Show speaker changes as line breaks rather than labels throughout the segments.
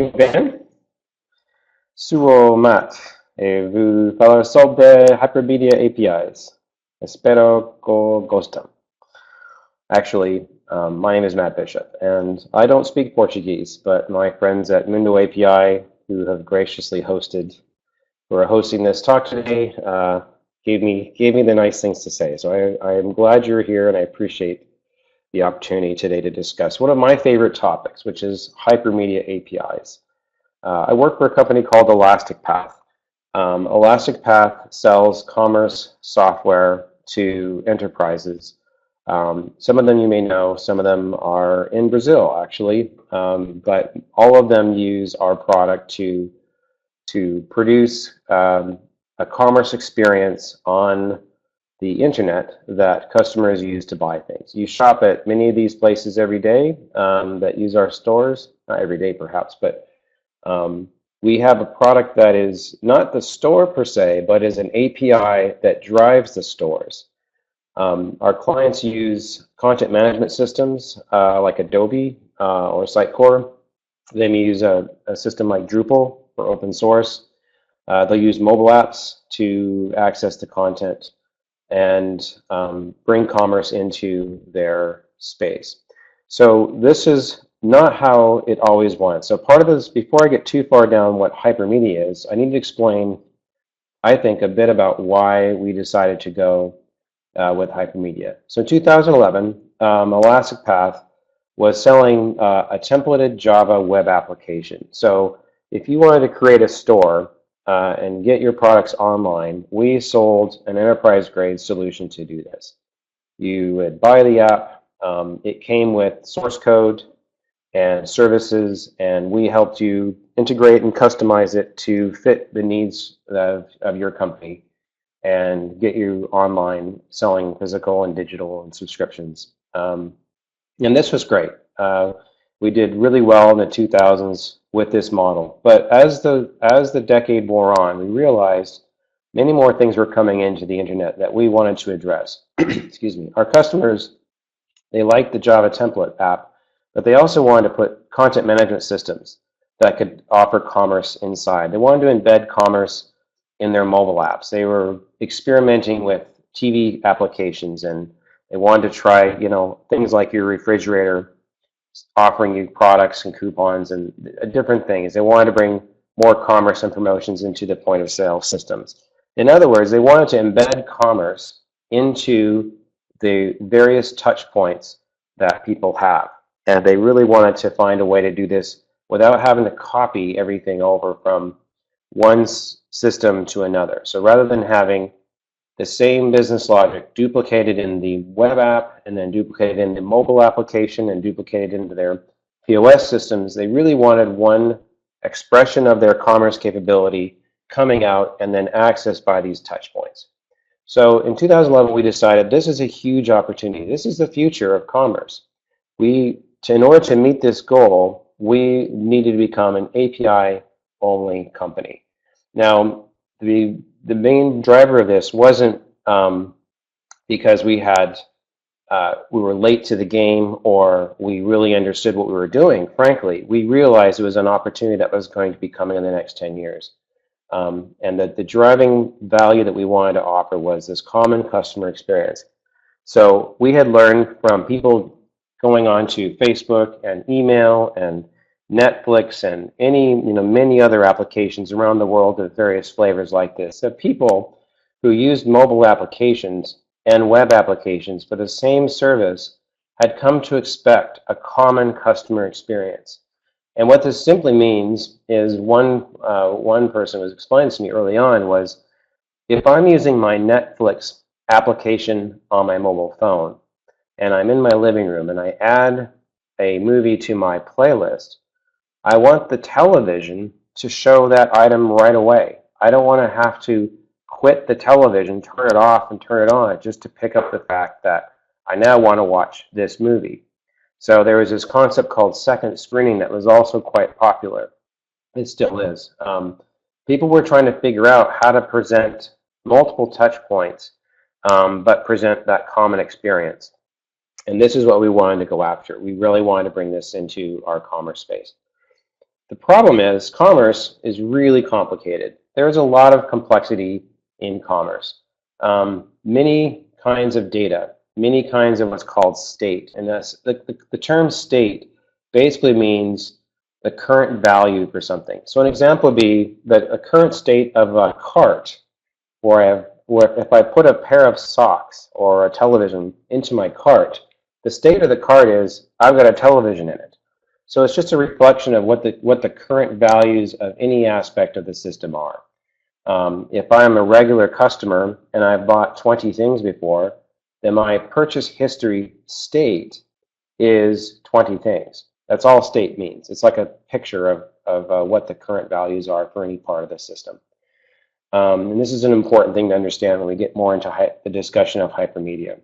Tudo bem? Sou Matt e vou falar sobre Hypermedia APIs. Espero que gostem. Actually, my name is Matt Bishop, and I don't speak Portuguese, but my friends at Mundo API, who have graciously who are hosting this talk today, gave me the nice things to say. So I am glad you're here, and I appreciate the opportunity today to discuss one of my favorite topics, which is Hypermedia APIs. I work for a company called Elastic Path. Elastic Path sells commerce software to enterprises. Some of them you may know, some of them are in Brazil actually, but all of them use our product to produce a commerce experience on the internet that customers use to buy things. You shop at many of these places every day that use our stores, not every day perhaps, but we have a product that is not the store per se, but is an API that drives the stores. Our clients use content management systems like Adobe or Sitecore. They may use a system like Drupal for open source. They'll use mobile apps to access the content and bring commerce into their space. So this is not how it always went. So part of this, before I get too far down what hypermedia is, I need to explain, I think, a bit about why we decided to go with hypermedia. So in 2011, Elastic Path was selling a templated Java web application. So if you wanted to create a store and get your products online, we sold an enterprise-grade solution to do this. You would buy the app. It came with source code and services, and we helped you integrate and customize it to fit the needs of your company and get you online selling physical and digital and subscriptions. And this was great. We did really well in the 2000s with this model. But as the decade wore on, we realized many more things were coming into the internet that we wanted to address. Excuse me. Our customers, they liked the Java template app, but they also wanted to put content management systems that could offer commerce inside. They wanted to embed commerce in their mobile apps. They were experimenting with TV applications, and they wanted to try, things like your refrigerator offering you products and coupons and different things. They wanted to bring more commerce and promotions into the point of sale systems. In other words, they wanted to embed commerce into the various touch points that people have. And they really wanted to find a way to do this without having to copy everything over from one system to another. So rather than having the same business logic duplicated in the web app and then duplicated in the mobile application and duplicated into their POS systems, they really wanted one expression of their commerce capability coming out and then accessed by these touch points. So in 2011, we decided this is a huge opportunity. This is the future of commerce. In order to meet this goal, we needed to become an API-only company. Now, the main driver of this wasn't because we were late to the game or we really understood what we were doing. Frankly, we realized it was an opportunity that was going to be coming in the next 10 years. And that the driving value that we wanted to offer was this common customer experience. So we had learned from people going on to Facebook and email and Netflix and many other applications around the world of various flavors like this, that people who used mobile applications and web applications for the same service had come to expect a common customer experience. And what this simply means is one person was explaining to me early on was, if I'm using my Netflix application on my mobile phone and I'm in my living room and I add a movie to my playlist, I want the television to show that item right away. I don't want to have to quit the television, turn it off and turn it on just to pick up the fact that I now want to watch this movie. So there was this concept called second screening that was also quite popular. It still is. People were trying to figure out how to present multiple touch points, but present that common experience. And this is what we wanted to go after. We really wanted to bring this into our commerce space. The problem is commerce is really complicated. There's a lot of complexity in commerce. Many kinds of data, many kinds of what's called state. And that's the term state basically means the current value for something. So an example would be the current state of a cart, where if I put a pair of socks or a television into my cart, the state of the cart is I've got a television in it. So it's just a reflection of what the current values of any aspect of the system are. If I'm a regular customer and I've bought 20 things before, then my purchase history state is 20 things. That's all state means. It's like a picture of what the current values are for any part of the system. And this is an important thing to understand when we get more into the discussion of hypermedia.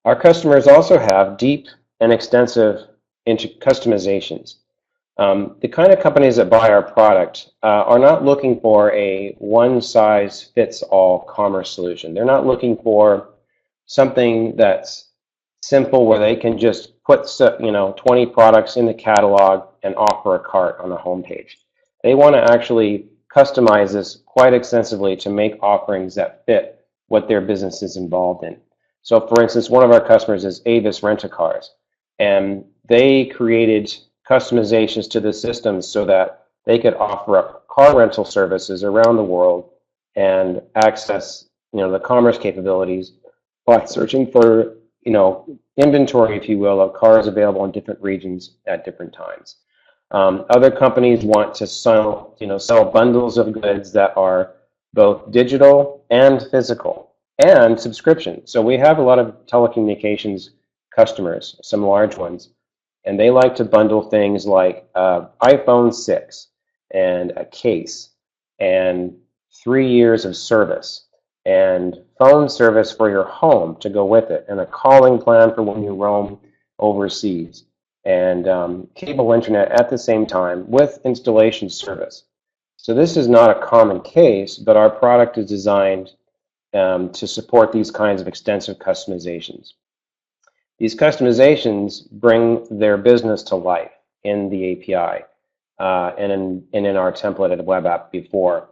Our customers also have deep and extensive customizations. The kind of companies that buy our product are not looking for a one-size-fits-all commerce solution. They're not looking for something that's simple where they can just put 20 products in the catalog and offer a cart on the homepage. They want to actually customize this quite extensively to make offerings that fit what their business is involved in. So for instance, one of our customers is Avis Rent-A-Cars, and they created customizations to the system so that they could offer up car rental services around the world and access the commerce capabilities by searching for inventory, if you will, of cars available in different regions at different times. Other companies want to sell bundles of goods that are both digital and physical and subscription. So we have a lot of telecommunications customers, some large ones, and they like to bundle things like iPhone 6 and a case and 3 years of service and phone service for your home to go with it, and a calling plan for when you roam overseas, and cable internet at the same time with installation service. So this is not a common case, but our product is designed to support these kinds of extensive customizations. These customizations bring their business to life in the API and in our templated web app before.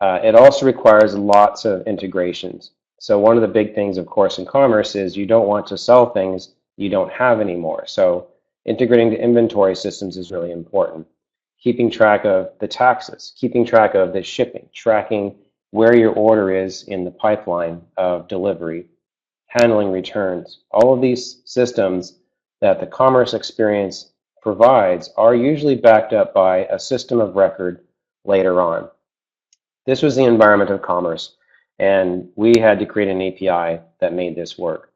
It also requires lots of integrations. So one of the big things, of course, in commerce is you don't want to sell things you don't have anymore. So integrating the inventory systems is really important. Keeping track of the taxes, keeping track of the shipping, tracking where your order is in the pipeline of delivery, handling returns. All of these systems that the commerce experience provides are usually backed up by a system of record later on. This was the environment of commerce, and we had to create an API that made this work.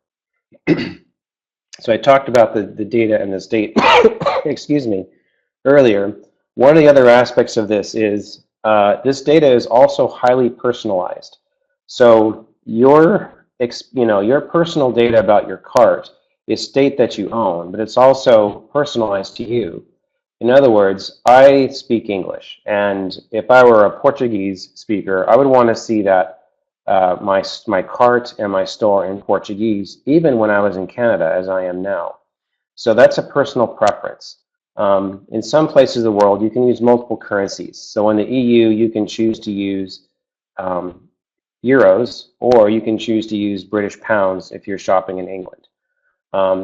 So I talked about the data and the state, excuse me, earlier. One of the other aspects of this is this data is also highly personalized. So your personal data about your cart is state that you own, but it's also personalized to you. In other words, I speak English, and if I were a Portuguese speaker, I would want to see that my cart and my store in Portuguese, even when I was in Canada, as I am now. So that's a personal preference. In some places of the world, you can use multiple currencies. So in the EU, you can choose to use euros, or you can choose to use British pounds if you're shopping in England.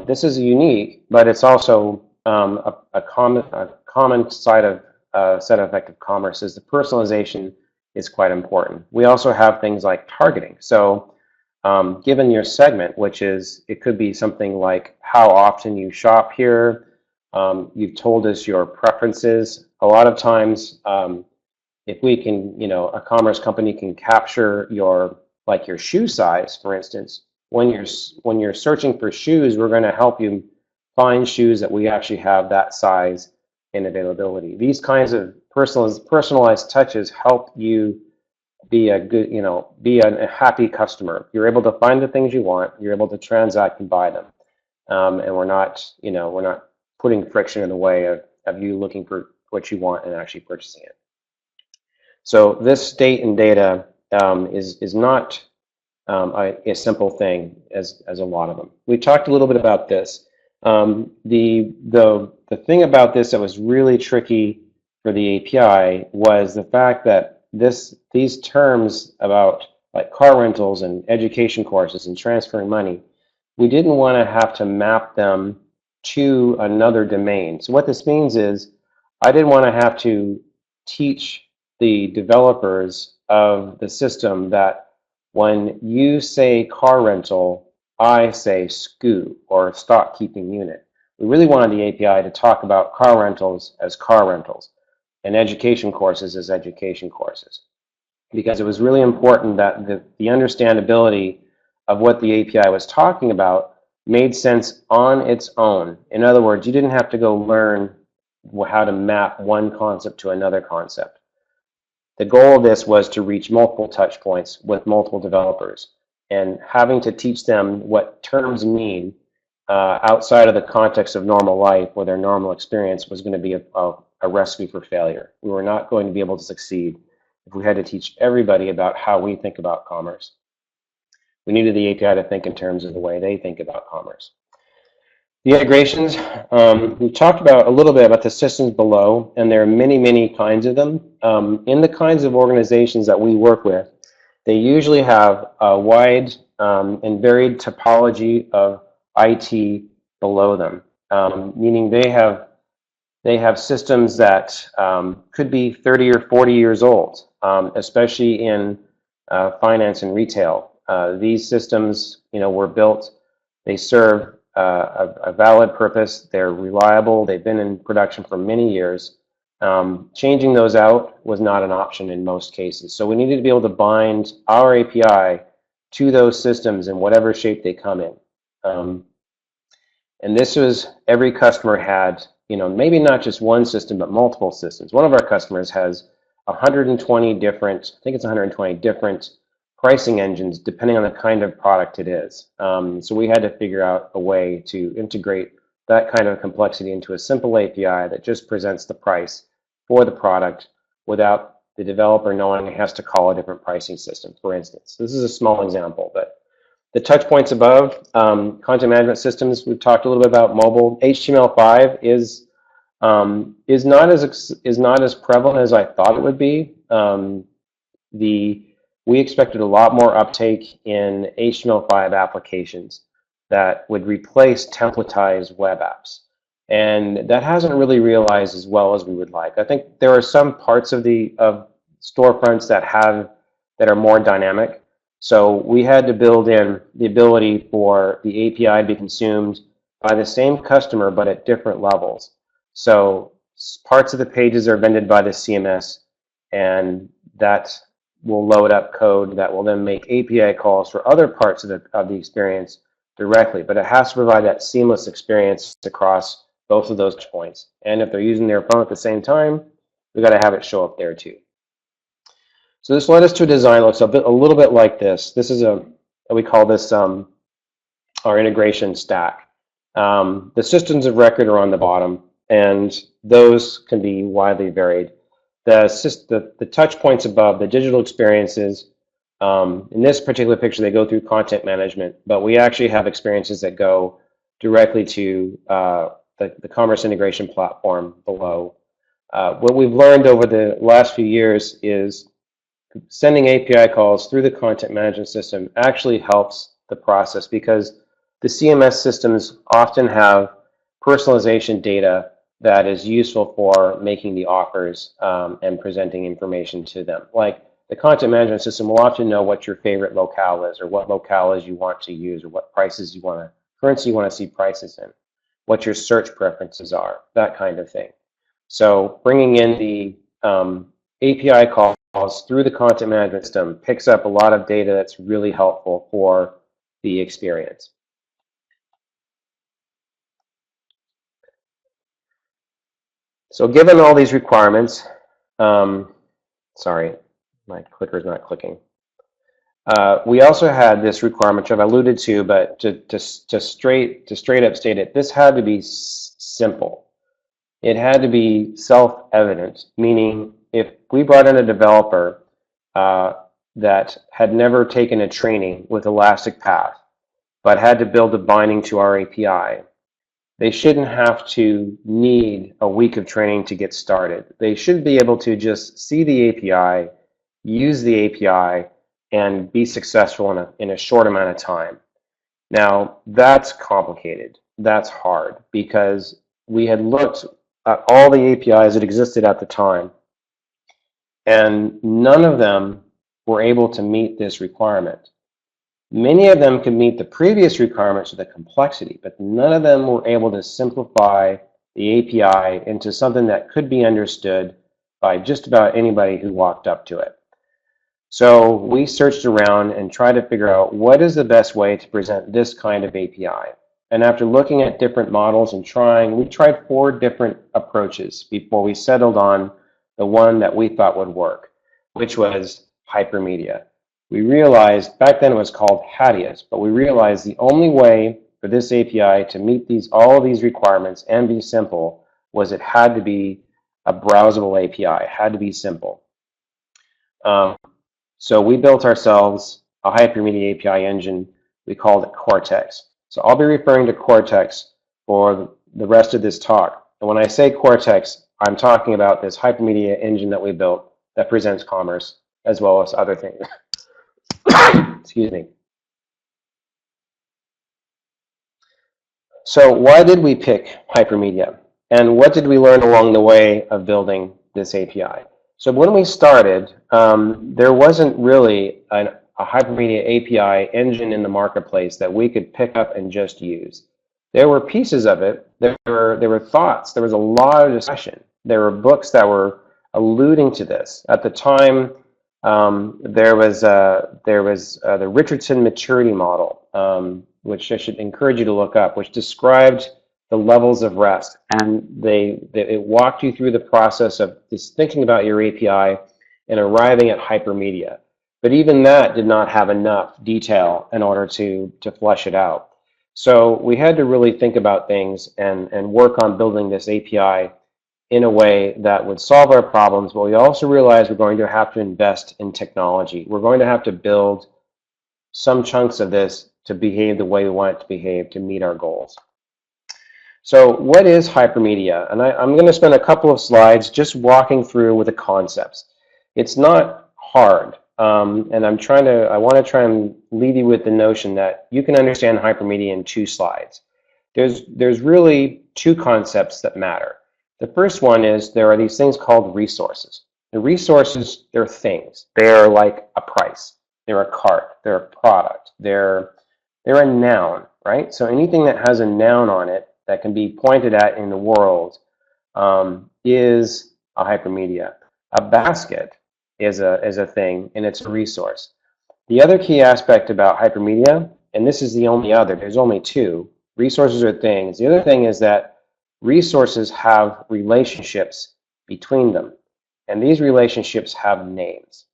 This is unique, but it's also a common side of set effect of commerce is the personalization is quite important. We also have things like targeting. So given your segment, which is, it could be something like how often you shop here, you've told us your preferences. A lot of times, if we can, a commerce company can capture your shoe size, for instance. When you're searching for shoes, we're going to help you find shoes that we actually have that size in availability. These kinds of personalized touches help you be a good, be a happy customer. You're able to find the things you want. You're able to transact and buy them, and we're not putting friction in the way of you looking for what you want and actually purchasing it. So this state and data is not a simple thing as a lot of them. We talked a little bit about this. The thing about this that was really tricky for the API was the fact that these terms about like car rentals and education courses and transferring money, we didn't want to have to map them to another domain. So what this means is I didn't want to have to teach the developers of the system that when you say car rental, I say SKU or stock keeping unit. We really wanted the API to talk about car rentals as car rentals and education courses as education courses, because it was really important that the understandability of what the API was talking about made sense on its own. In other words, you didn't have to go learn how to map one concept to another concept. The goal of this was to reach multiple touch points with multiple developers, and having to teach them what terms mean outside of the context of normal life or their normal experience was going to be a recipe for failure. We were not going to be able to succeed if we had to teach everybody about how we think about commerce. We needed the API to think in terms of the way they think about commerce. The integrations, we've talked about a little bit about the systems below, and there are many, many kinds of them. In the kinds of organizations that we work with, they usually have a wide and varied topology of IT below them, meaning they have systems that could be 30 or 40 years old, especially in finance and retail. These systems, were built, they serve a valid purpose, they're reliable, they've been in production for many years. Changing those out was not an option in most cases. So we needed to be able to bind our API to those systems in whatever shape they come in. And this was, every customer had, maybe not just one system, but multiple systems. One of our customers has 120 different, I think it's 120 different pricing engines, depending on the kind of product it is. So we had to figure out a way to integrate that kind of complexity into a simple API that just presents the price for the product without the developer knowing it has to call a different pricing system, for instance. This is a small example, but the touch points above, content management systems, we've talked a little bit about mobile. HTML5 is not as prevalent as I thought it would be. We expected a lot more uptake in HTML5 applications that would replace templatized web apps. And that hasn't really realized as well as we would like. I think there are some parts of storefronts that are more dynamic. So we had to build in the ability for the API to be consumed by the same customer, but at different levels. So parts of the pages are vended by the CMS, and that will load up code that will then make API calls for other parts of the experience directly. But it has to provide that seamless experience across both of those points. And if they're using their phone at the same time, we've got to have it show up there too. So this led us to a design that looks a little bit like this. This is we call this our integration stack. The systems of record are on the bottom, and those can be widely varied. The touch points above, the digital experiences, in this particular picture, they go through content management, but we actually have experiences that go directly to the commerce integration platform below. What we've learned over the last few years is sending API calls through the content management system actually helps the process, because the CMS systems often have personalization data that is useful for making the offers and presenting information to them. Like the content management system will often know what your favorite locale is, or what locales you want to use, or what prices currency you want to see prices in, what your search preferences are, that kind of thing. So bringing in the API calls through the content management system picks up a lot of data that's really helpful for the experience. So given all these requirements, sorry, my clicker's not clicking. We also had this requirement, which I've alluded to, but to straight up state it, this had to be simple. It had to be self-evident, meaning if we brought in a developer that had never taken a training with Elastic Path, but had to build a binding to our API, they shouldn't have to need a week of training to get started. They should be able to just see the API, use the API, and be successful in a short amount of time. Now, that's complicated. That's hard because we had looked at all the APIs that existed at the time, and none of them were able to meet this requirement. Many of them could meet the previous requirements of the complexity, but none of them were able to simplify the API into something that could be understood by just about anybody who walked up to it. So we searched around and tried to figure out what is the best way to present this kind of API. And after looking at different models and we tried 4 different approaches before we settled on the one that we thought would work, which was Hypermedia. We realized, back then it was called Hadius, but we realized the only way for this API to meet all of these requirements and be simple was it had to be a browsable API. It had to be simple. So we built ourselves a Hypermedia API engine. We called it Cortex. So I'll be referring to Cortex for the rest of this talk. And when I say Cortex, I'm talking about this Hypermedia engine that we built that presents commerce as well as other things. Excuse me. So why did we pick Hypermedia? And what did we learn along the way of building this API? So when we started, there wasn't really a Hypermedia API engine in the marketplace that we could pick up and just use. There were pieces of it. There were thoughts. There was a lot of discussion. There were books that were alluding to this. At the time, there was the Richardson maturity model, which I should encourage you to look up, which described the levels of rest, and it walked you through the process of just thinking about your API and arriving at Hypermedia. But even that did not have enough detail in order to flesh it out. So we had to really think about things and work on building this API in a way that would solve our problems, but we also realized we're going to have to invest in technology. We're going to have to build some chunks of this to behave the way we want it to behave to meet our goals. So what is Hypermedia? And I'm going to spend a couple of slides just walking through with the concepts. It's not hard, and I want to try and leave you with the notion that you can understand Hypermedia in 2 slides. There's really 2 concepts that matter. The first one is there are these things called resources. The resources, they're things. They're like a price. They're a cart. They're a product. They're a noun, right? So anything that has a noun on it that can be pointed at in the world is a Hypermedia. A basket is a thing, and it's a resource. The other key aspect about Hypermedia, and this is the only other, there's only 2, resources are things. The other thing is that resources have relationships between them, and these relationships have names.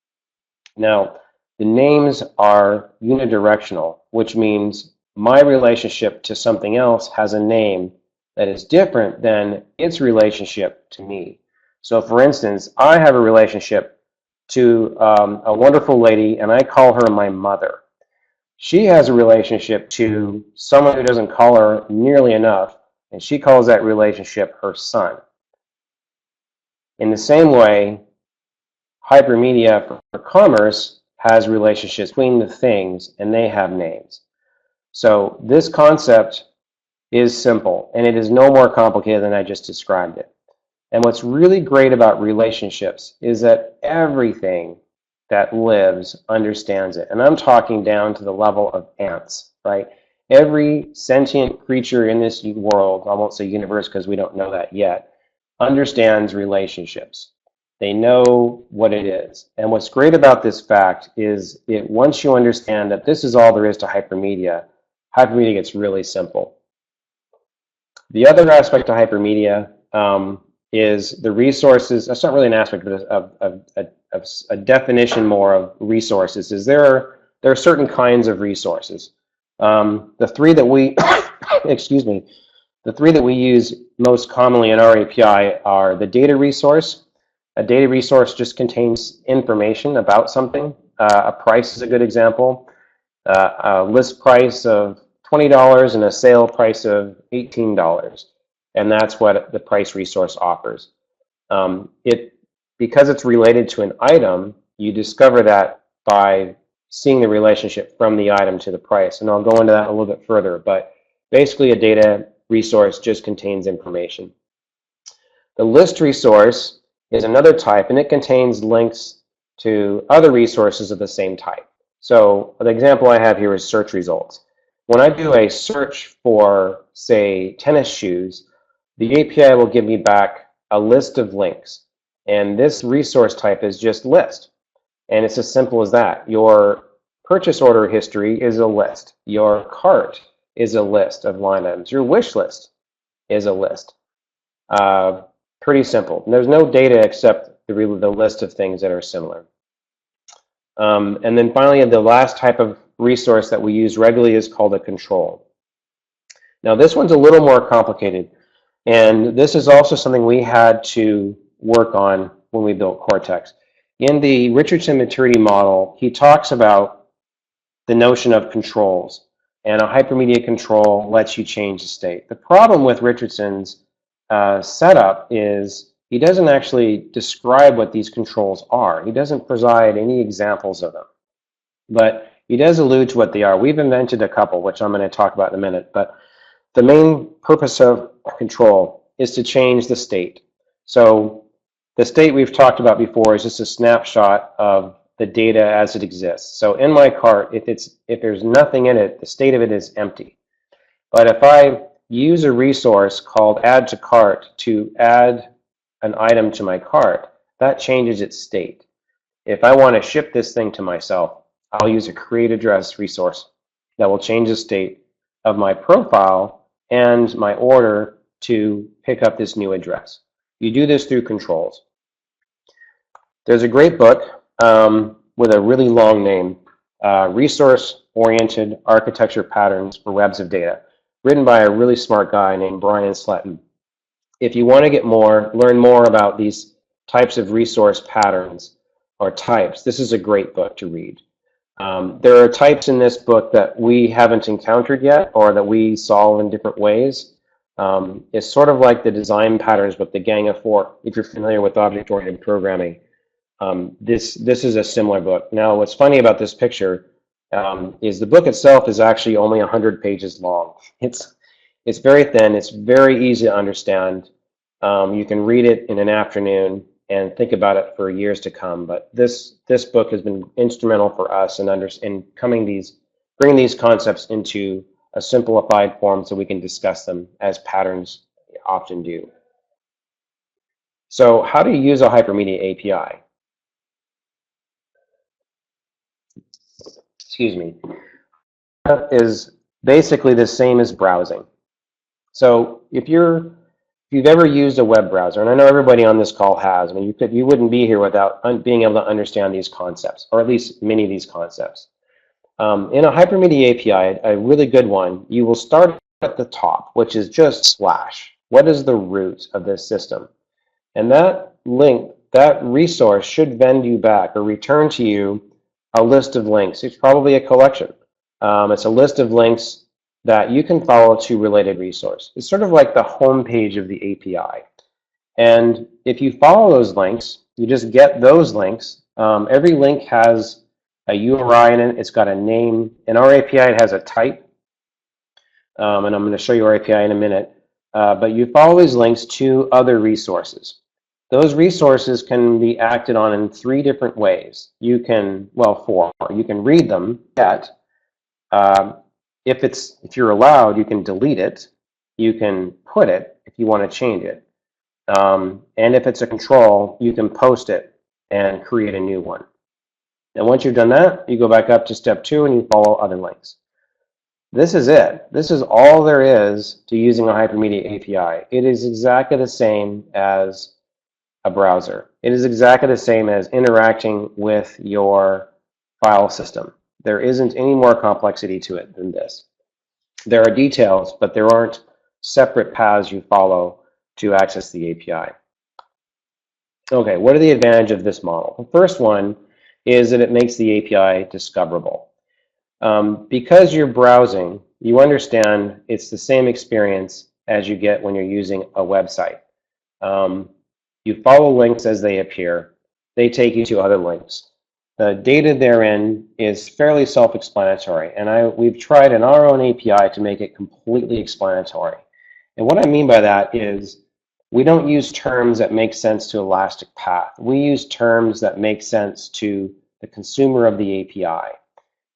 Now, the names are unidirectional, which means my relationship to something else has a name that is different than its relationship to me. So for instance, I have a relationship to a wonderful lady, and I call her my mother. She has a relationship to someone who doesn't call her nearly enough, and she calls that relationship her son. In the same way, Hypermedia for commerce has relationships between the things, and they have names. So this concept is simple, and it is no more complicated than I just described it. And what's really great about relationships is that everything that lives understands it. And I'm talking down to the level of ants, right? Every sentient creature in this world, I won't say universe because we don't know that yet, understands relationships. They know what it is. And what's great about this fact is once you understand that this is all there is to Hypermedia, Hypermedia gets really simple. The other aspect of Hypermedia is the resources. That's not really an aspect of a definition more of resources. Is there are certain kinds of resources. The 3 that we excuse me, the 3 that we use most commonly in our API are the data resource. A data resource just contains information about something. A price is a good example. A list price of $20 and a sale price of $18. And that's what the price resource offers. Because it's related to an item, you discover that by seeing the relationship from the item to the price. And I'll go into that a little bit further, but basically a data resource just contains information. The list resource is another type, and it contains links to other resources of the same type. So the example I have here is search results. When I do a search for, say, tennis shoes, the API will give me back a list of links. And this resource type is just list. And it's as simple as that. Your purchase order history is a list. Your cart is a list of line items. Your wish list is a list. Pretty simple. And there's no data except the list of things that are similar. And then finally, the last type of resource that we use regularly is called a control. Now this one's a little more complicated. And this is also something we had to work on when we built Cortex. In the Richardson maturity model, he talks about the notion of controls, and a hypermedia control lets you change the state. The problem with Richardson's setup is he doesn't actually describe what these controls are. He doesn't provide any examples of them, but he does allude to what they are. We've invented a couple, which I'm going to talk about in a minute, but the main purpose of control is to change the state. So the state we've talked about before is just a snapshot of the data as it exists. So in my cart, if there's nothing in it, the state of it is empty. But if I use a resource called add to cart to add an item to my cart, that changes its state. If I want to ship this thing to myself, I'll use a create address resource that will change the state of my profile and my order to pick up this new address. You do this through controls. There's a great book with a really long name, Resource-Oriented Architecture Patterns for Webs of Data, written by a really smart guy named Brian Sletton. If you want to learn more about these types of resource patterns or types, this is a great book to read. There are types in this book that we haven't encountered yet or that we solve in different ways. It's sort of like the design patterns with the Gang of Four, if you're familiar with object-oriented programming. This is a similar book. Now, what's funny about this picture is the book itself is actually only 100 pages long. It's very thin. It's very easy to understand. You can read it in an afternoon and think about it for years to come. But this book has been instrumental for us in bringing these concepts into a simplified form so we can discuss them as patterns often do. So how do you use a Hypermedia API? Excuse me. Is basically the same as browsing. So if you've ever used a web browser, and I know everybody on this call has, I mean, you wouldn't be here without being able to understand these concepts, or at least many of these concepts. In a Hypermedia API, a really good one, you will start at the top, which is just slash. What is the root of this system? And that link, that resource should vend you back or return to you a list of links. It's probably a collection. It's a list of links that you can follow to related resource. It's sort of like the home page of the API. And if you follow those links, you just get those links. Every link has a URI in it. It's got a name. In our API, it has a type. And I'm going to show you our API in a minute. But you follow these links to other resources. Those resources can be acted on in 3 different ways. You can, well, 4. You can read them, if you're allowed, you can delete it. You can put it if you want to change it. And if it's a control, you can post it and create a new one. And once you've done that, you go back up to step 2 and you follow other links. This is it. This is all there is to using a Hypermedia API. It is exactly the same as a browser. It is exactly the same as interacting with your file system. There isn't any more complexity to it than this. There are details, but there aren't separate paths you follow to access the API. Okay, what are the advantages of this model? The first one is that it makes the API discoverable. Because you're browsing, you understand it's the same experience as you get when you're using a website. You follow links as they appear. They take you to other links. The data therein is fairly self-explanatory, and we've tried in our own API to make it completely explanatory. And what I mean by that is we don't use terms that make sense to Elastic Path. We use terms that make sense to the consumer of the API.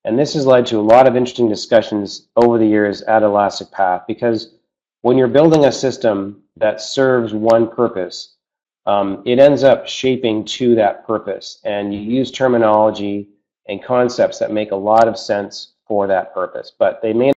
And this has led to a lot of interesting discussions over the years at Elastic Path, because when you're building a system that serves one purpose, it ends up shaping to that purpose, and you use terminology and concepts that make a lot of sense for that purpose, but they may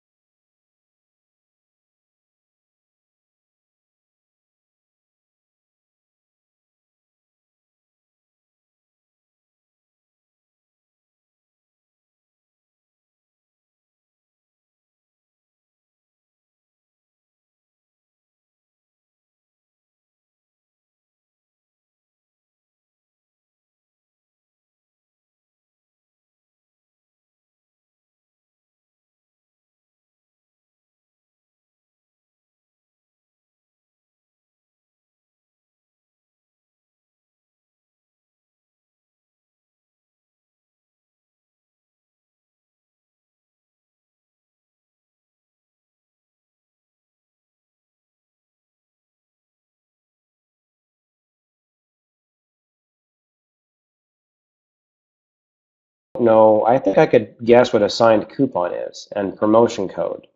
know. I think I could guess what a signed coupon is and promotion code.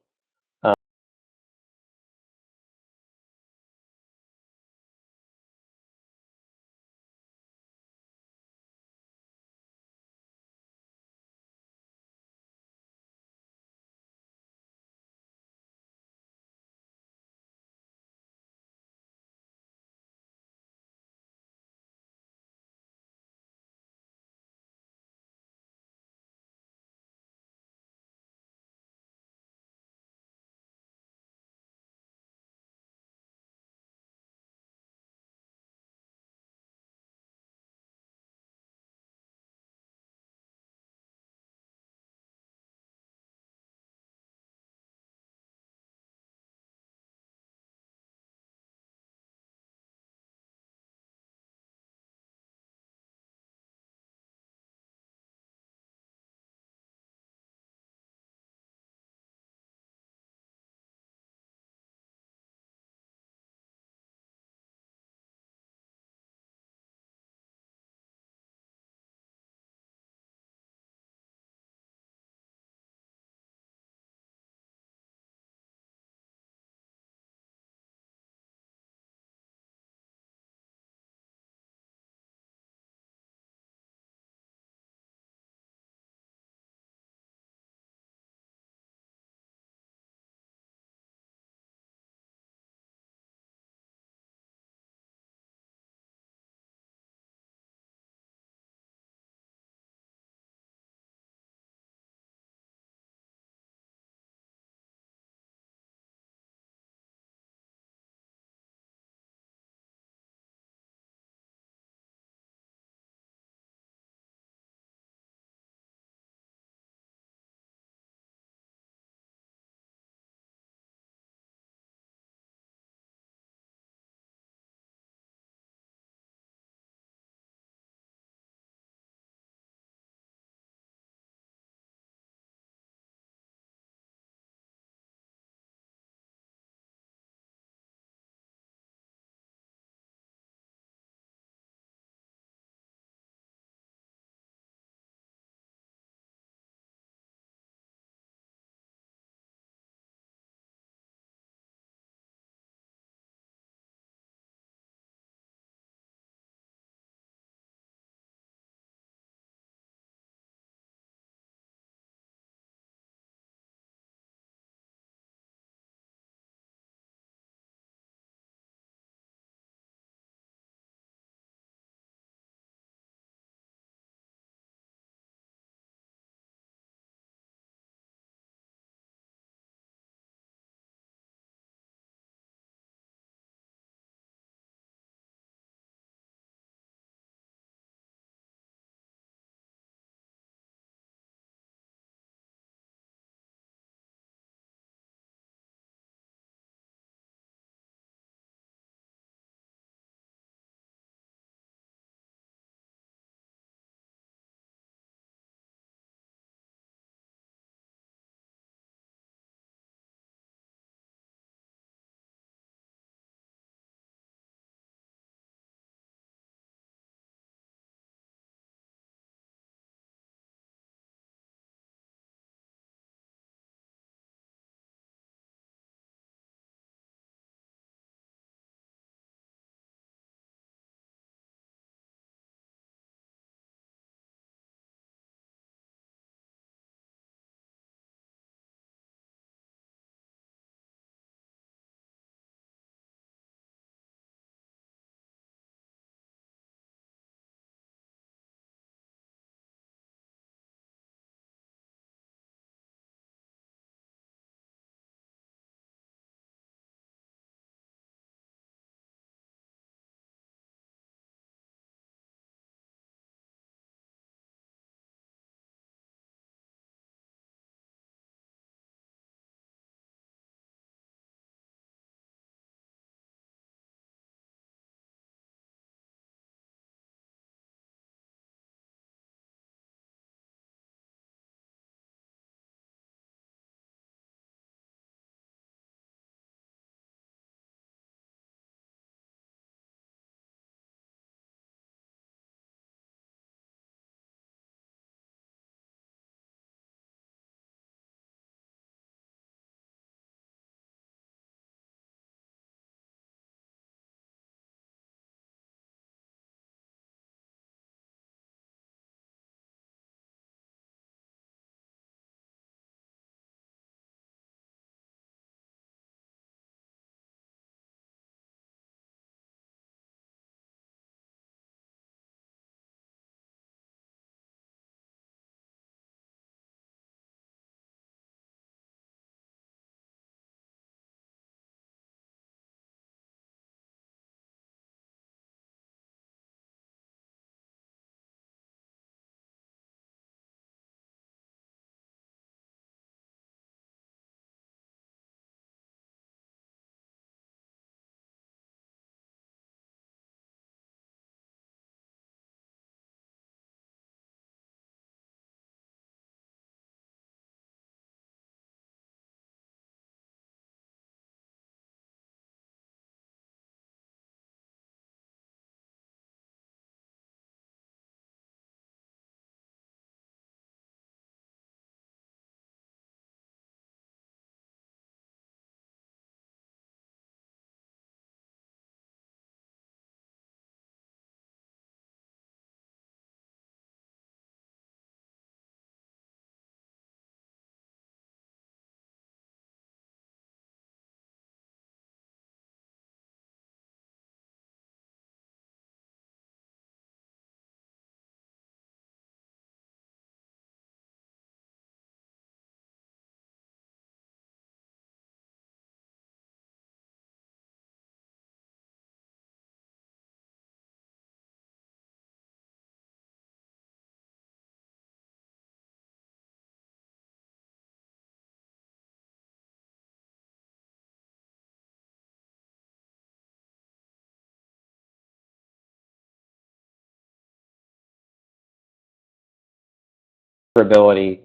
transferability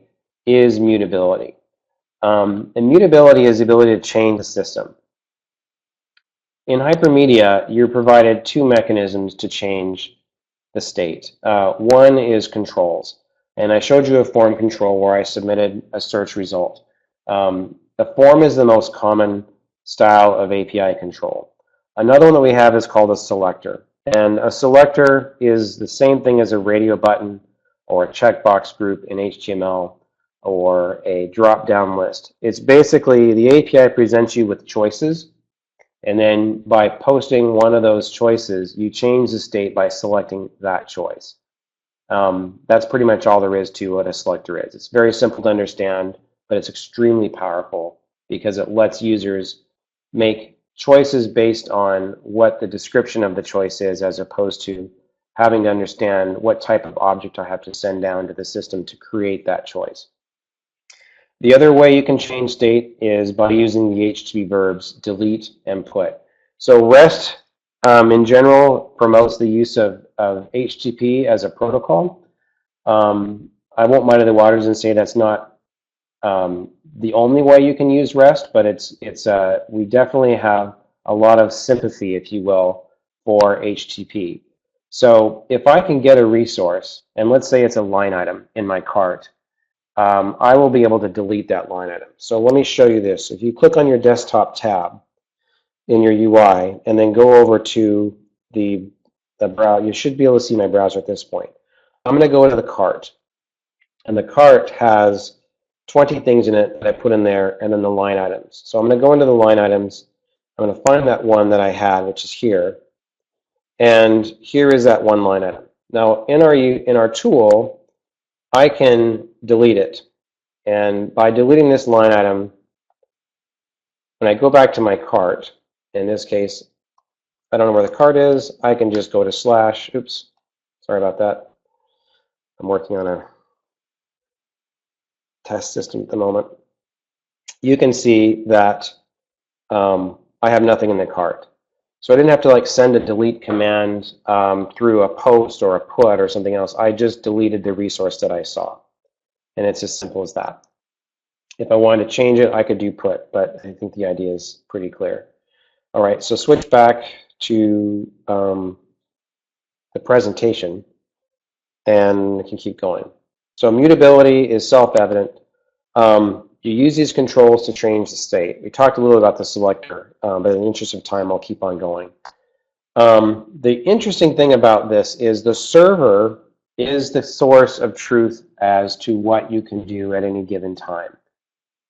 is mutability. And mutability is the ability to change the system. In Hypermedia, you're provided two mechanisms to change the state. One is controls. And I showed you a form control where I submitted a search result. The form is the most common style of API control. Another one that we have is called a selector. And a selector is the same thing as a radio button or a checkbox group in HTML or a drop-down list. It's basically the API presents you with choices, and then by posting one of those choices, you change the state by selecting that choice. That's pretty much all there is to what a selector is. It's very simple to understand, but it's extremely powerful because it lets users make choices based on what the description of the choice is, as opposed to having to understand what type of object I have to send down to the system to create that choice. The other way you can change state is by using the HTTP verbs delete and put. So REST in general promotes the use of HTTP as a protocol. I won't muddy the waters and say that's not the only way you can use REST, but we definitely have a lot of sympathy, if you will, for HTTP. So if I can get a resource, and let's say it's a line item in my cart, I will be able to delete that line item. So let me show you this. If you click on your desktop tab in your UI and then go over to the browser, you should be able to see my browser at this point. I'm going to go into the cart, and the cart has 20 things in it that I put in there, and then the line items. So I'm going to go into the line items. I'm going to find that one that I had, which is here, and here is that one line item. Now in our tool, I can delete it, and by deleting this line item, when I go back to my cart, in this case, I don't know where the cart is, I can just go to slash, oops, sorry about that. I'm working on a test system at the moment. You can see that I have nothing in the cart. So I didn't have to like send a delete command through a post or a put or something else. I just deleted the resource that I saw. And it's as simple as that. If I wanted to change it, I could do put, but I think the idea is pretty clear. All right, so switch back to the presentation, and we can keep going. So mutability is self-evident. You use these controls to change the state. We talked a little about the selector, but in the interest of time, I'll keep on going. The interesting thing about this is the server is the source of truth as to what you can do at any given time.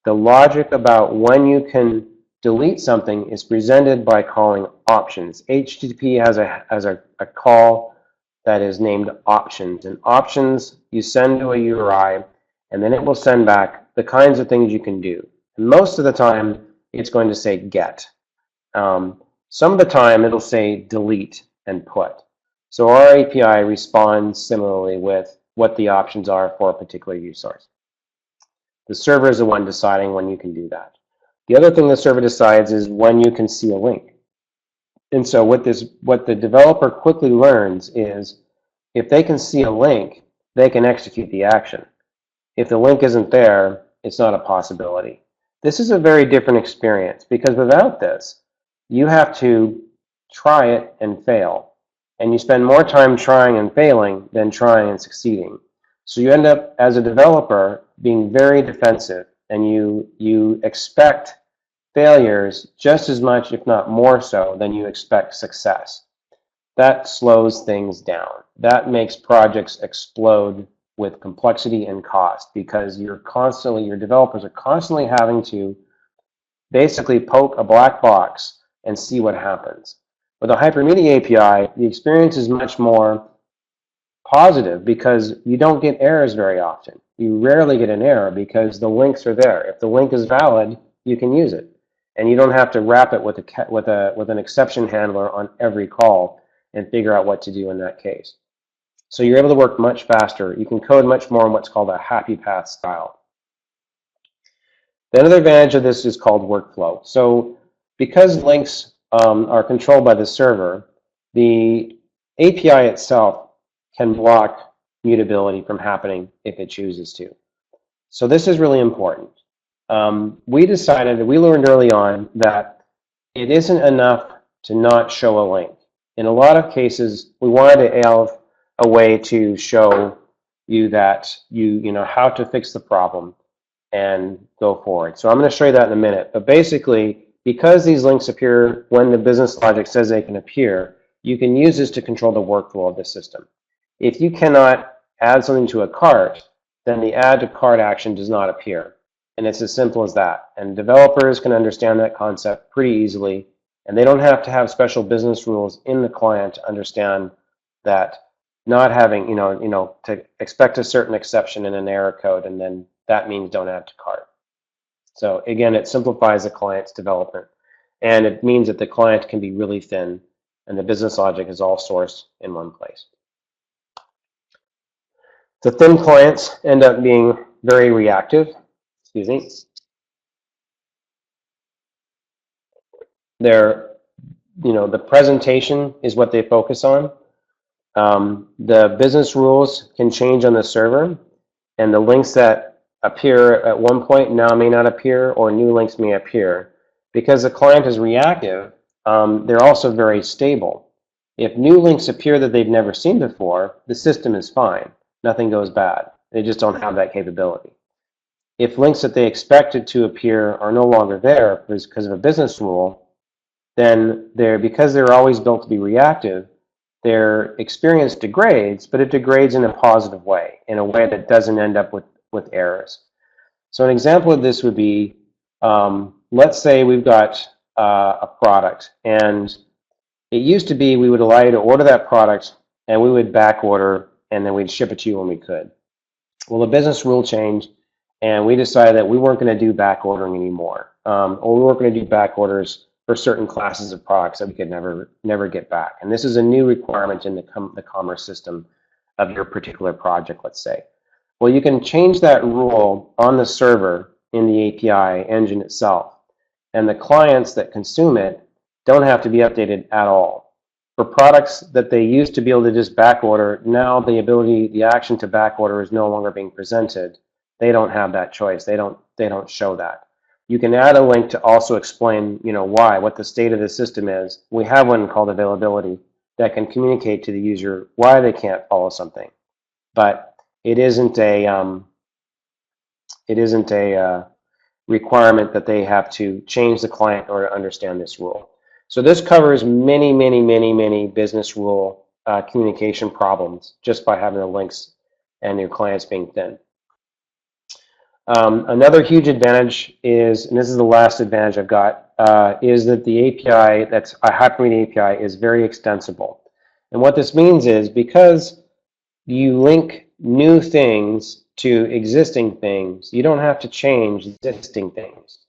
The logic about when you can delete something is presented by calling options. HTTP has a call that is named options, and options you send to a URI, and then it will send back the kinds of things you can do. And most of the time, it's going to say get. Some of the time, it'll say delete and put. So our API responds similarly with what the options are for a particular use source. The server is the one deciding when you can do that. The other thing the server decides is when you can see a link. And so what the developer quickly learns is if they can see a link, they can execute the action. If the link isn't there, it's not a possibility. This is a very different experience because without this, you have to try it and fail. And you spend more time trying and failing than trying and succeeding. So you end up, as a developer, being very defensive, and you expect failures just as much, if not more so, than you expect success. That slows things down. That makes projects explode with complexity and cost because your developers are constantly having to basically poke a black box and see what happens. With a Hypermedia API, the experience is much more positive because you don't get errors very often. You rarely get an error because the links are there. If the link is valid, you can use it. And you don't have to wrap it with an exception handler on every call and figure out what to do in that case. So you're able to work much faster. You can code much more in what's called a happy path style. The other advantage of this is called workflow. So because links are controlled by the server, the API itself can block mutability from happening if it chooses to. So this is really important. We learned early on that it isn't enough to not show a link. In a lot of cases, we wanted to have a way to show you that you know how to fix the problem and go forward. So I'm going to show you that in a minute. But basically, because these links appear when the business logic says they can appear, you can use this to control the workflow of the system. If you cannot add something to a cart, then the add to cart action does not appear. And it's as simple as that. And developers can understand that concept pretty easily. And they don't have to have special business rules in the client to understand that not having, to expect a certain exception in an error code, and then that means don't add to cart. So again, it simplifies the client's development. And it means that the client can be really thin and the business logic is all sourced in one place. The thin clients end up being very reactive. Excuse me. The presentation is what they focus on. The business rules can change on the server, and the links that appear at one point now may not appear, or new links may appear. Because the client is reactive, they're also very stable. If new links appear that they've never seen before, the system is fine. Nothing goes bad. They just don't have that capability. If links that they expected to appear are no longer there because of a business rule, then because they're always built to be reactive, their experience degrades, but it degrades in a positive way, in a way that doesn't end up with errors. So an example of this would be, let's say we've got a product, and it used to be we would allow you to order that product, and we would back order, and then we'd ship it to you when we could. Well, the business rule changed, and we decided that we weren't going to do back ordering anymore, or we weren't going to do back orders for certain classes of products that we could never get back. And this is a new requirement in the commerce system of your particular project, let's say. Well, you can change that rule on the server in the API engine itself, and the clients that consume it don't have to be updated at all. For products that they used to be able to just back order, now the action to back order is no longer being presented. They don't have that choice. They don't show that. You can add a link to also explain, what the state of the system is. We have one called availability that can communicate to the user why they can't follow something, but it isn't a requirement that they have to change the client in order to understand this rule. So this covers many business rule communication problems just by having the links and your clients being thin. Another huge advantage is, and this is the last advantage I've got, is that the API, that's a Hypermedia API, is very extensible. And what this means is because you link new things to existing things, you don't have to change existing things.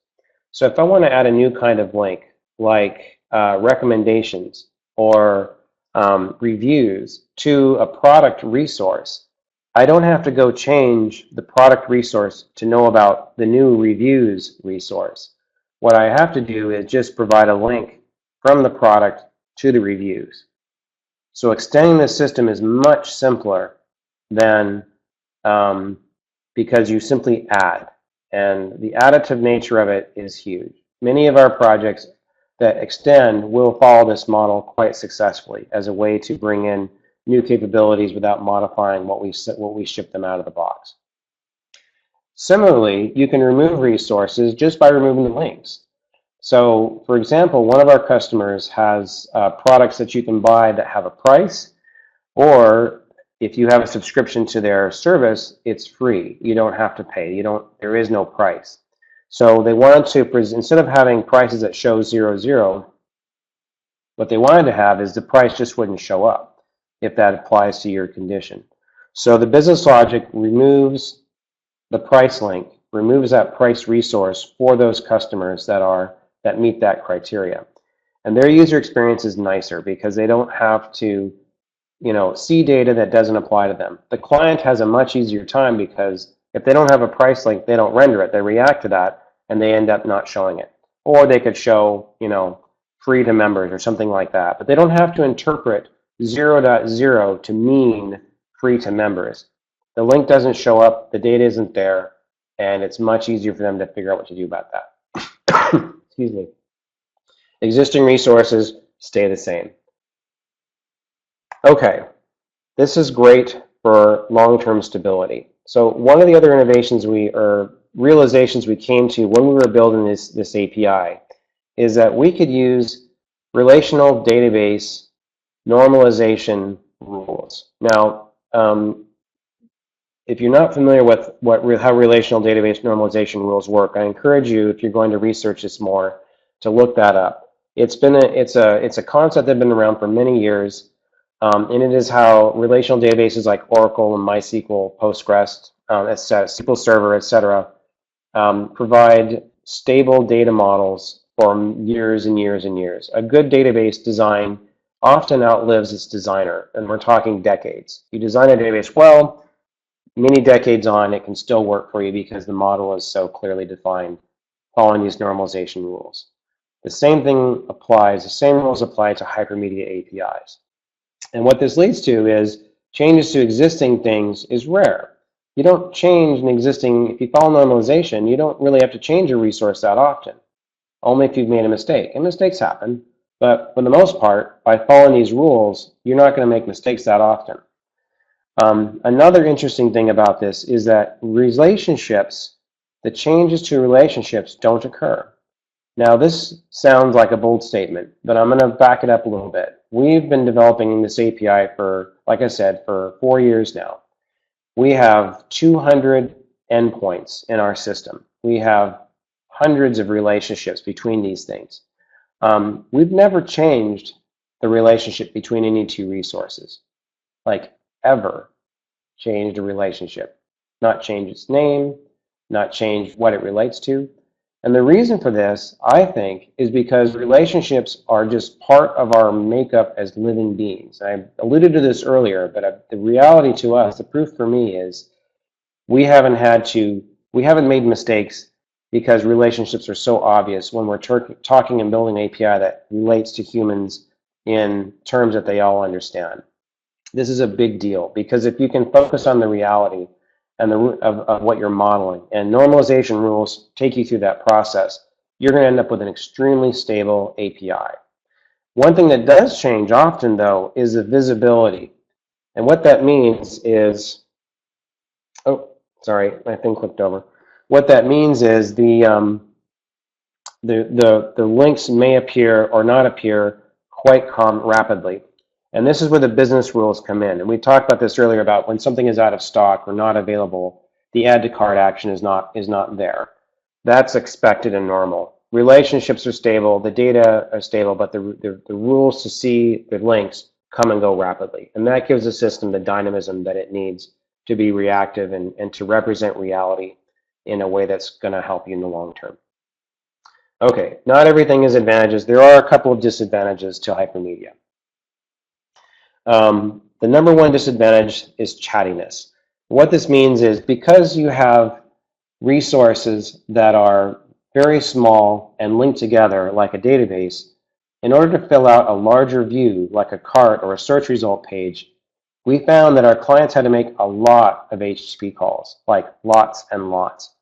So if I want to add a new kind of link, like recommendations or reviews to a product resource, I don't have to go change the product resource to know about the new reviews resource. What I have to do is just provide a link from the product to the reviews. So extending the system is much simpler than because you simply add. And the additive nature of it is huge. Many of our projects that extend will follow this model quite successfully as a way to bring in new capabilities without modifying what we ship them out of the box. Similarly, you can remove resources just by removing the links. So, for example, one of our customers has products that you can buy that have a price, or if you have a subscription to their service, it's free. You don't have to pay. There is no price. So they wanted to, instead of having prices that show 0, what they wanted to have is the price just wouldn't show up if that applies to your condition. So the business logic removes the price link, removes that price resource for those customers that meet that criteria. And their user experience is nicer because they don't have to see data that doesn't apply to them. The client has a much easier time because if they don't have a price link, they don't render it. They react to that and they end up not showing it. Or they could show, free to members or something like that. But they don't have to interpret 0.0 to mean free to members. The link doesn't show up, the data isn't there, and it's much easier for them to figure out what to do about that. Excuse me. Existing resources stay the same. Okay, this is great for long-term stability. So one of the other innovations realizations we came to when we were building this API is that we could use relational database normalization rules. Now, if you're not familiar with how relational database normalization rules work, I encourage you, if you're going to research this more, to look that up. It's a concept that's been around for many years, and it is how relational databases like Oracle and MySQL, Postgres, SQL Server, etc., provide stable data models for years and years and years. A good database design often outlives its designer, and we're talking decades. You design a database well, many decades on, it can still work for you because the model is so clearly defined following these normalization rules. The same thing applies, the same rules apply to Hypermedia APIs. And what this leads to is changes to existing things is rare. You don't change an existing, if you follow normalization, you don't really have to change a resource that often, only if you've made a mistake. And mistakes happen, but for the most part, by following these rules, you're not going to make mistakes that often. Another interesting thing about this is that relationships, the changes to relationships don't occur. Now, this sounds like a bold statement, but I'm going to back it up a little bit. We've been developing this API for, like I said, for 4 years now. We have 200 endpoints in our system. We have hundreds of relationships between these things. We've never changed the relationship between any two resources, like ever changed a relationship, not change its name, not change what it relates to. And the reason for this, I think, is because relationships are just part of our makeup as living beings. I alluded to this earlier, but the reality to us, the proof for me is we haven't made mistakes because relationships are so obvious when we're talking and building an API that relates to humans in terms that they all understand. This is a big deal because if you can focus on the reality and of what you're modeling, and normalization rules take you through that process, you're going to end up with an extremely stable API. One thing that does change often, though, is the visibility. And what that means is, oh, sorry, my thing clicked over. What that means is the links may appear or not appear quite rapidly. And this is where the business rules come in. And we talked about this earlier about when something is out of stock or not available, the add to cart action is not there. That's expected and normal. Relationships are stable, the data are stable, but the rules to see the links come and go rapidly. And that gives the system the dynamism that it needs to be reactive and to represent reality in a way that's going to help you in the long term. Okay, not everything is advantages. There are a couple of disadvantages to Hypermedia. The number one disadvantage is chattiness. What this means is because you have resources that are very small and linked together like a database, in order to fill out a larger view like a cart or a search result page, we found that our clients had to make a lot of HTTP calls, like lots and lots,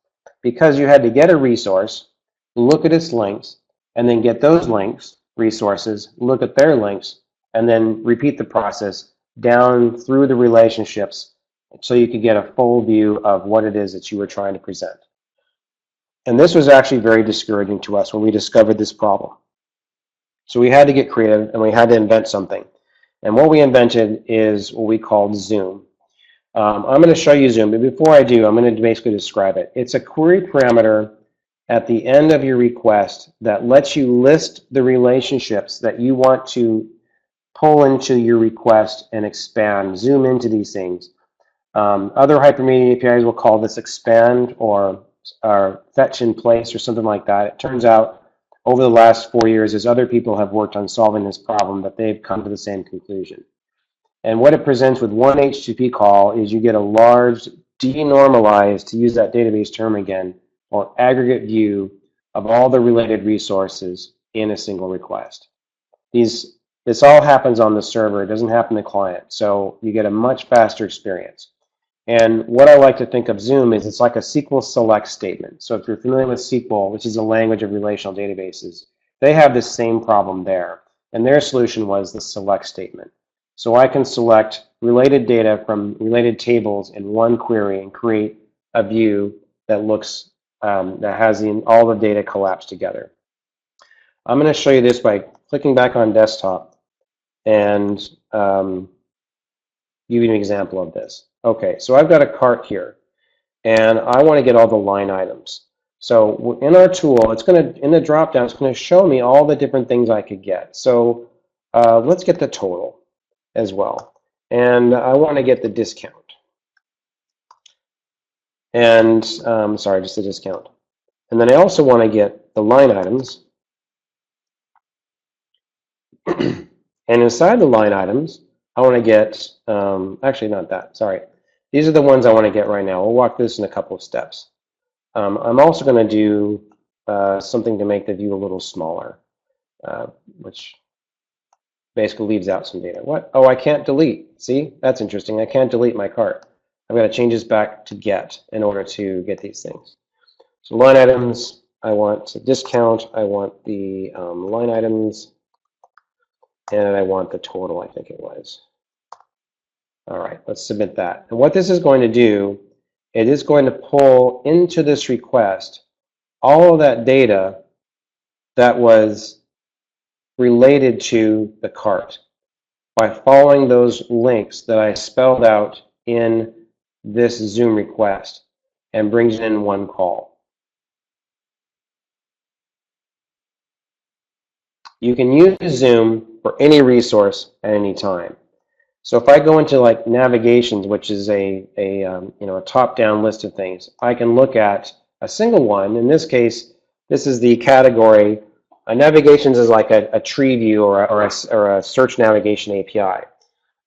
because you had to get a resource, look at its links, and then get those links, resources, look at their links, and then repeat the process down through the relationships so you could get a full view of what it is that you were trying to present. And this was actually very discouraging to us when we discovered this problem. So we had to get creative and we had to invent something. And what we invented is what we called Zoom. I'm going to show you Zoom, but before I do, I'm going to basically describe it. It's a query parameter at the end of your request that lets you list the relationships that you want to pull into your request and expand, zoom into these things. Other Hypermedia APIs will call this expand or fetch in place or something like that. It turns out over the last 4 years, as other people have worked on solving this problem, that they've come to the same conclusion. And what it presents with one HTTP call is you get a large, denormalized, to use that database term again, or aggregate view of all the related resources in a single request. These This all happens on the server. It doesn't happen in the client. So you get a much faster experience. And what I like to think of Zoom is it's like a SQL select statement. So if you're familiar with SQL, which is a language of relational databases, they have this same problem there. And their solution was the select statement. So I can select related data from related tables in one query and create a view that looks that has all the data collapsed together. I'm going to show you this by clicking back on desktop and give you an example of this. Okay, so I've got a cart here, and I want to get all the line items. So in our tool, it's going to, in the drop-down, it's going to show me all the different things I could get. So let's get the total as well. And I want to get the discount. And, sorry, just the discount. And then I also want to get the line items. And inside the line items, I want to get, actually not that, sorry. These are the ones I want to get right now. We'll walk this in a couple of steps. I'm also going to do something to make the view a little smaller, which basically leaves out some data. What? Oh, I can't delete. See, that's interesting. I can't delete my cart. I've got to change this back to get in order to get these things. So line items, I want a discount. I want the line items. And I want the total, I think it was. All right, let's submit that. And what this is going to do, it is going to pull into this request all of that data that was related to the cart by following those links that I spelled out in this Zoom request and brings it in one call. You can use Zoom for any resource at any time. So if I go into like navigations, which is a top-down list of things, I can look at a single one. In this case, this is the category. Navigations is like a tree view or a search navigation API.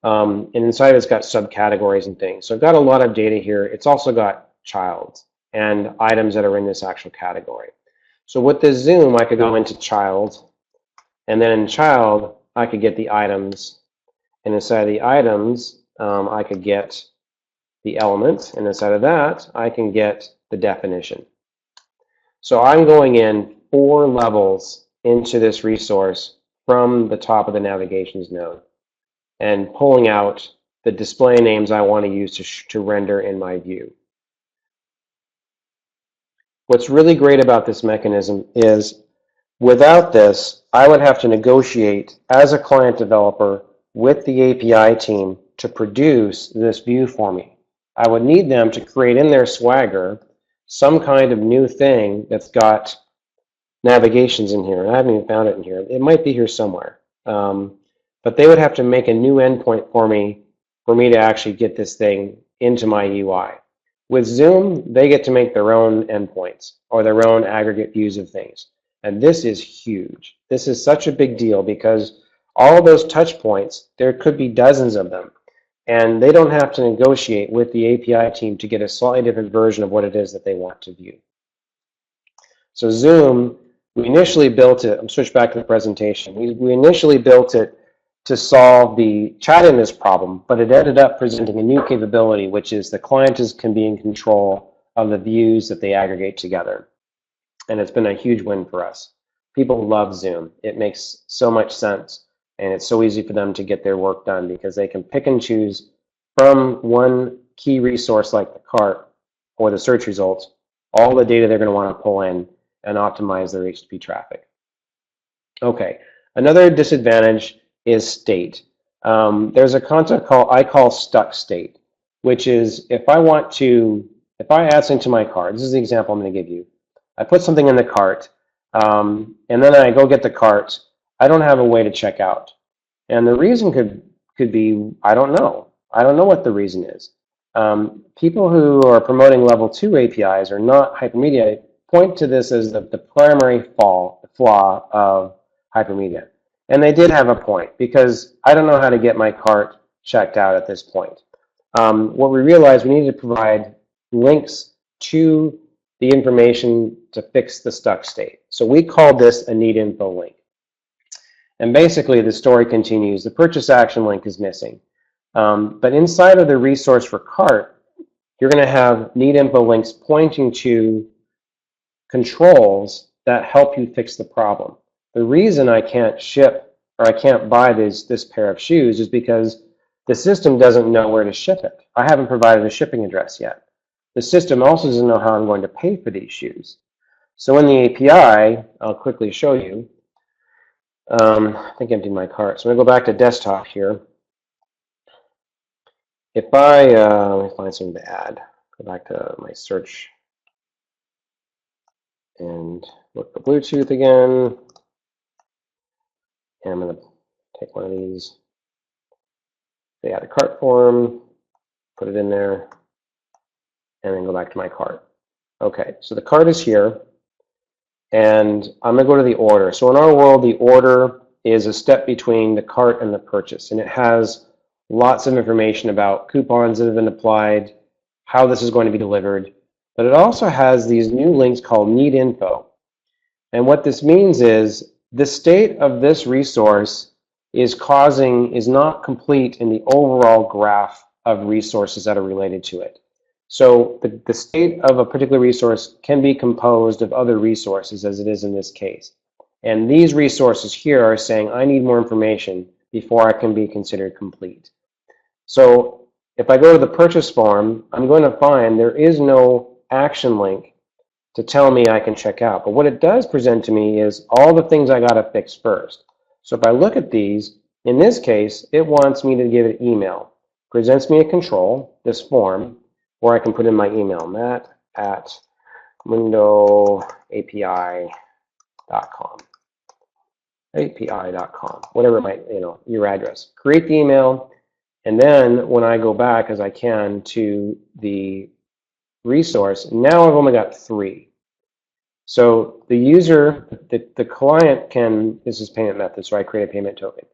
And inside it's got subcategories and things. So I've got a lot of data here. It's also got child and items that are in this actual category. So with the Zoom, I could go into child, and then in child, I could get the items. And inside of the items, I could get the element. And inside of that, I can get the definition. So I'm going in 4 levels into this resource from the top of the navigations node and pulling out the display names I want to use to render in my view. What's really great about this mechanism is without this, I would have to negotiate as a client developer with the API team to produce this view for me. I would need them to create in their Swagger some kind of new thing that's got navigations in here. I haven't even found it in here. It might be here somewhere. But they would have to make a new endpoint for me to actually get this thing into my UI. With Zoom, they get to make their own endpoints or their own aggregate views of things. And this is huge. This is such a big deal because all of those touch points, there could be dozens of them. And they don't have to negotiate with the API team to get a slightly different version of what it is that they want to view. So Zoom, we initially built it, I'm switched back to the presentation. We initially built it to solve the chattiness problem, but it ended up presenting a new capability, which is the client can be in control of the views that they aggregate together. And it's been a huge win for us. People love Zoom. It makes so much sense. And it's so easy for them to get their work done because they can pick and choose from one key resource like the cart or the search results, all the data they're going to want to pull in and optimize their HTTP traffic. Okay, another disadvantage is state. There's a concept I call stuck state, which is if I add something to my cart, this is the example I'm going to give you. I put something in the cart, and then I go get the cart. I don't have a way to check out. And the reason could be, I don't know. I don't know what the reason is. People who are promoting level 2 APIs or not Hypermedia point to this as the primary flaw of Hypermedia. And they did have a point because I don't know how to get my cart checked out at this point. What we realized, we needed to provide links to the information to fix the stuck state. So we called this a need info link. And basically, the story continues. The purchase action link is missing. But inside of the resource for cart, you're going to have need info links pointing to controls that help you fix the problem. The reason I can't ship or I can't buy this pair of shoes is because the system doesn't know where to ship it. I haven't provided a shipping address yet. The system also doesn't know how I'm going to pay for these shoes. So in the API, I'll quickly show you. I think I emptied my cart. So I'm going to go back to desktop here. If I, let me find something to add. Go back to my search and look for Bluetooth again. And I'm going to take one of these. They add a cart form, put it in there, and then go back to my cart. Okay, so the cart is here, and I'm going to go to the order. So in our world, the order is a step between the cart and the purchase, and it has lots of information about coupons that have been applied, how this is going to be delivered, but it also has these new links called need info. And what this means is the state of this resource is not complete in the overall graph of resources that are related to it. So the state of a particular resource can be composed of other resources, as it is in this case. And these resources here are saying, I need more information before I can be considered complete. So if I go to the purchase form, I'm going to find there is no action link to tell me I can check out. But what it does present to me is all the things I got to fix first. So if I look at these, in this case, it wants me to give it email. Presents me a control, this form, where I can put in my email, matt@mundoapi.com. API.com, whatever your address. Create the email, and then when I go back, as I can, to the resource, now I've only got 3. So the user, the client can, this is payment method, so I create a payment token.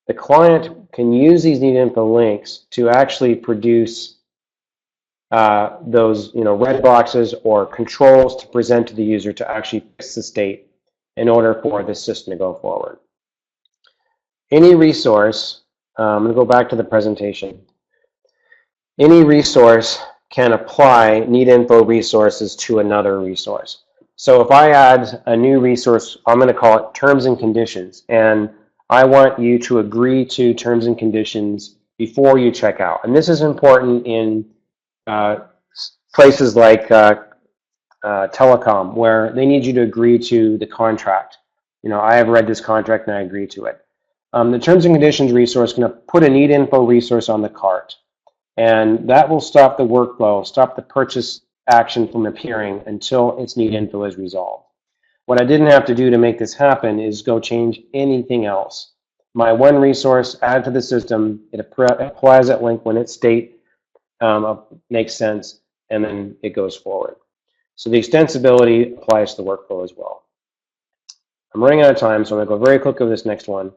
The client can use these need info links to actually produce those red boxes or controls to present to the user to actually fix the state in order for this system to go forward. Any resource, I'm going to go back to the presentation. Any resource can apply need info resources to another resource. So if I add a new resource, I'm going to call it terms and conditions, and I want you to agree to terms and conditions before you check out. And this is important in places like telecom, where they need you to agree to the contract. I have read this contract and I agree to it. The terms and conditions resource is going to put a need info resource on the cart, and that will stop the workflow, stop the purchase action from appearing until its need info is resolved. What I didn't have to do to make this happen is go change anything else. My one resource, add to the system, it applies that link when its state makes sense, and then it goes forward. So the extensibility applies to the workflow as well. I'm running out of time, so I'm going to go very quick over this next one.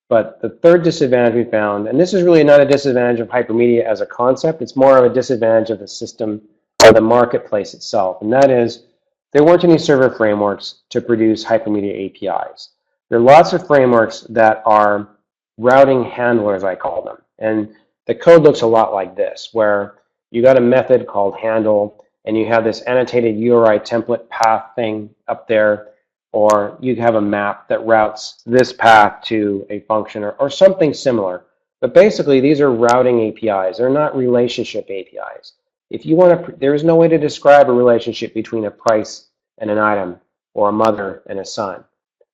But the third disadvantage we found, and this is really not a disadvantage of Hypermedia as a concept, it's more of a disadvantage of the system or the marketplace itself, and that is there weren't any server frameworks to produce Hypermedia APIs. There are lots of frameworks that are routing handlers, I call them, and the code looks a lot like this, where you got a method called handle, and you have this annotated URI template path thing up there, or you have a map that routes this path to a function or something similar. But basically, these are routing APIs. They're not relationship APIs. If you want to, there is no way to describe a relationship between a price and an item or a mother and a son.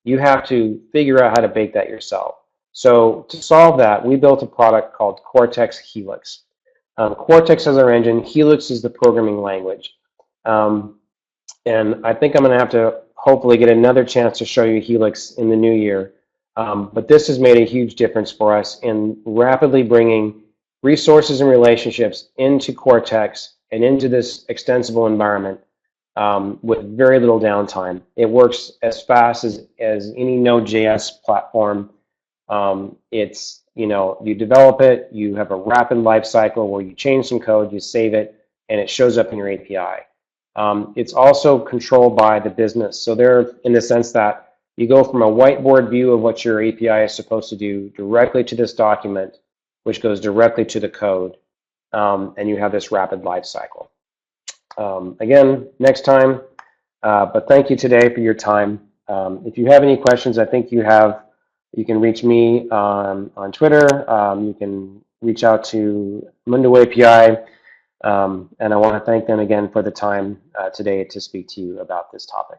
You have to figure out how to bake that yourself. So to solve that, we built a product called Cortex Helix. Cortex is our engine. Helix is the programming language. And I think I'm going to have to hopefully get another chance to show you Helix in the new year. But this has made a huge difference for us in rapidly bringing resources and relationships into Cortex and into this extensible environment with very little downtime. It works as fast as any Node.js platform. It's, you develop it, you have a rapid life cycle where you change some code, you save it, and it shows up in your API. It's also controlled by the business. So they're in the sense that you go from a whiteboard view of what your API is supposed to do directly to this document, which goes directly to the code, and you have this rapid life cycle. Again, next time, but thank you today for your time. If you have any questions, I think you can reach me on Twitter. You can reach out to Mundo API, and I want to thank them again for the time today to speak to you about this topic.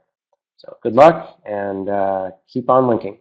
So good luck, and keep on linking.